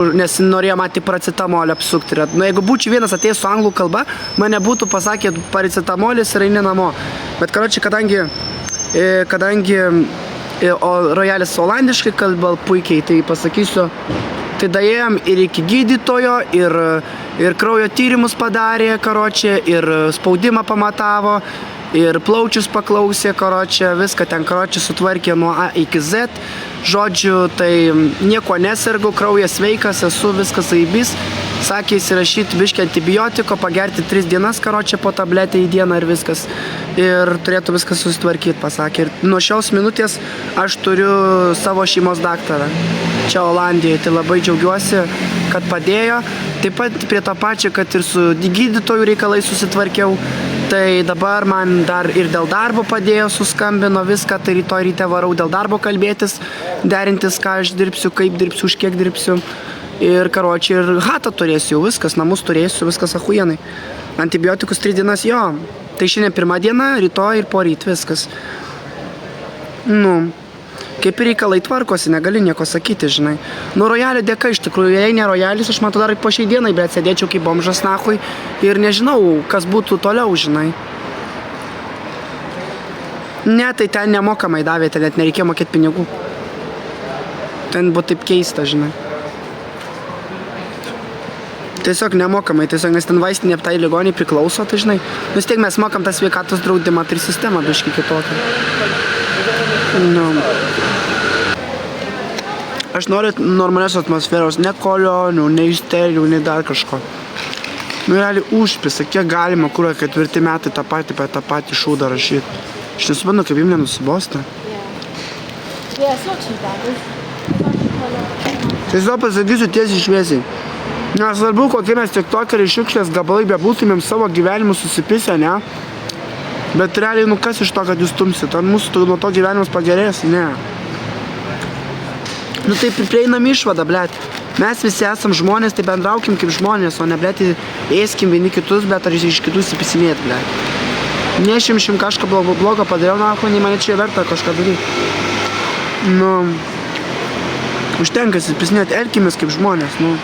nes norėjo man tik paracetamolį apsukti. Nu, jeigu būčiau vienas atėjęs su anglų kalba, mane būtų pasakę paracetamolis ir eini namo. Bet, karočiui, kadangi Royalis olandiškai kalba puikiai, tai pasakysiu, tai daėjom ir iki gydytojo, ir kraujo tyrimus padarė, karočiui, ir spaudimą pamatavo, ir plaučius paklausė, karočiui, viską ten, karočiui, sutvarkė nuo A iki Z. Žodžiu, tai nieko nesergu, kraujas sveikas, esu viskas aibys. Sakė įsirašyti biškį antibiotiko, pagerti 3 dienas, karočiui, po tabletę į dieną ir viskas. Ir turėtų viskas susitvarkyti, pasakė. Ir nuo šios minutės aš turiu savo šeimos daktarą čia Olandijoje. Tai labai džiaugiuosi, kad padėjo. Taip pat prie to pačio, kad ir su gydytojų reikalai susitvarkiau. Tai dabar man dar ir dėl darbo padėjo, suskambino viską, tai rytoj ryte varau dėl darbo kalbėtis, derintis, ką aš dirbsiu, kaip dirbsiu, už kiek dirbsiu. Ir karočiui, ir hatą turėsiu jau, viskas, namus turėsiu, viskas achujenai. Antibiotikus 3 dienas, jo. Tai šiandien 1 diena, rytoj ir poryt, viskas. Nu, kaip ir reikalai tvarkosi, negali nieko sakyti, žinai. Nu, Royalio dėka, iš tikrųjų, jei ne Royalis, aš matau dar po šiai dienai, bet sėdėčiau kaip bomžas nachui ir nežinau, kas būtų toliau, žinai. Ne, tai ten nemokamai davė, ten net nereikėjo mokėti pinigų. Ten buvo taip keista, žinai. Tiesiog nemokamai, tiesiog, nes ten vaistinė tai ligoniai priklauso, tai žinai. Vis tiek mes mokam tą sveikatos draudimą, tai sistemą biškį kitokią. Nu. Aš noriu normalios atmosferos, ne kolionių, ne isterijų, ne dar kažko. Nu, realiai užpisa, kiek galima, kur 4 metai tą patį šūdą rašyti. Aš nesuprantu, kaip jums nenusibosta. Tiesiog pasakysiu tiesiai šviesiai. Nesvarbu, kokie mes tiktokeriai šiukšlės gabalai bebūtumėm savo gyvenimus susipisę, ne? Bet realiai, nu kas iš to, kad jūs stumsit? Ar mūsų nuo to gyvenimas pagerės? Ne. Nu taip prieinam išvadą, blet. Mes visi esam žmonės, tai bendraukim kaip žmonės, o ne, blet, ėskim vieni kitus, bet ar iš kitus įpisinėt, blet. Nešimšim kažką blogo padariau, na, ko nei mane čia verta kažką daryti. Nu, užtenkas įpisinėt, elkimės kaip žmonės, nu.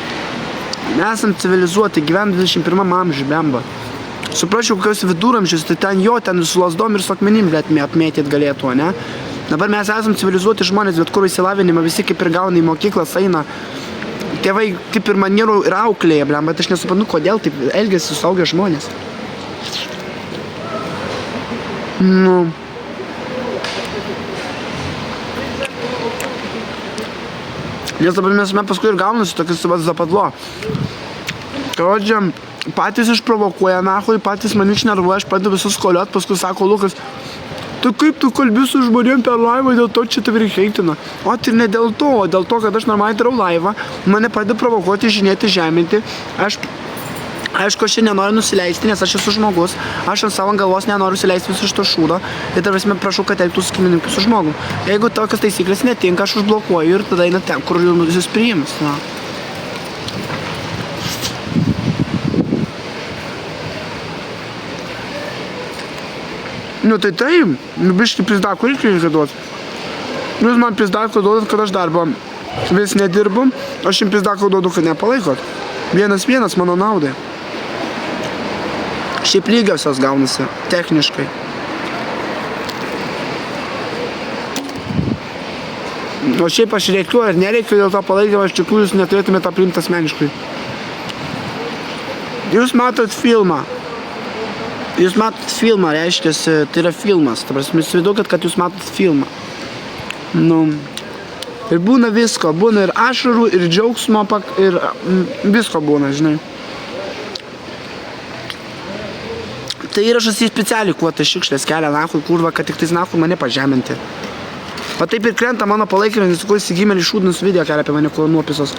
Mes esam civilizuoti, gyvenam 21 amžiui, blemba. Supračiau, kokios viduramžius, tai ten jo, ten su lasdom ir su akmenim, blet, apmėtyt galėtų, ne? Dabar mes esam civilizuoti žmonės, bet kur įsilavinimą, visi kaip ir gauna į mokyklas, eina. Tėvai kaip ir manierų ir auklėja, blemba, bet aš nesuprantu, kodėl taip elgiasi suaugę žmonės. Nu. Nes dabar mes paskui ir gaunasi tokius zapadlo. Karodžiam, patys išprovokuoja nachui, patys mane išnervuoja, aš pradedu visus koliot, paskui sako Lukas, tai kaip tu kalbi su žmonėm per laivą, dėl to čia tave heitina. O tai ne dėl to, o dėl to, kad aš normaliai darau laivą, mane pradeda provokuoti, žinėti, žeminti. Aišku, aš čia nenoriu nusileisti, nes aš esu žmogus. Aš ant savo galvos nenoriu nusileisti visu šito šūdo. Tai tarvasime prašau, kad elgtųsi kaip su žmogum. Jeigu tokios taisyklės netinka, aš užblokuoju ir tada eina ten, kur jūs priims. Na. Nu tai taip, biškį pizdakų reikia duoti. Jūs man pizdakų duodat, kad aš darbą vis nedirbu, aš jums pizdakų duodu, kad nepalaikot. 1-1 mano naudai. Šiaip lygiosios gaunasi, techniškai. O šiaip aš reikiu ar nereikiu dėl to palaikymą, iš tikrųjų jūs neturėtumėte priimti asmeniškai. Jūs matot filmą. Jūs matot filmą, reiškiasi, tai yra filmas. Ta prasme, įsivaizduokit, kad jūs matot filmą. Nu, ir būna visko, būna ir ašarų, ir džiaugsmo, ir visko būna, žinai. Tai įrašas į specialiai, kuo tai šiukšlės kelia nachui, kurva, kad tik tais nachui mane pažeminti. O taip ir krenta mano palaikymai, nes kur įsigimėlį šūdnus video kelia apie mane, kuo nuopisos.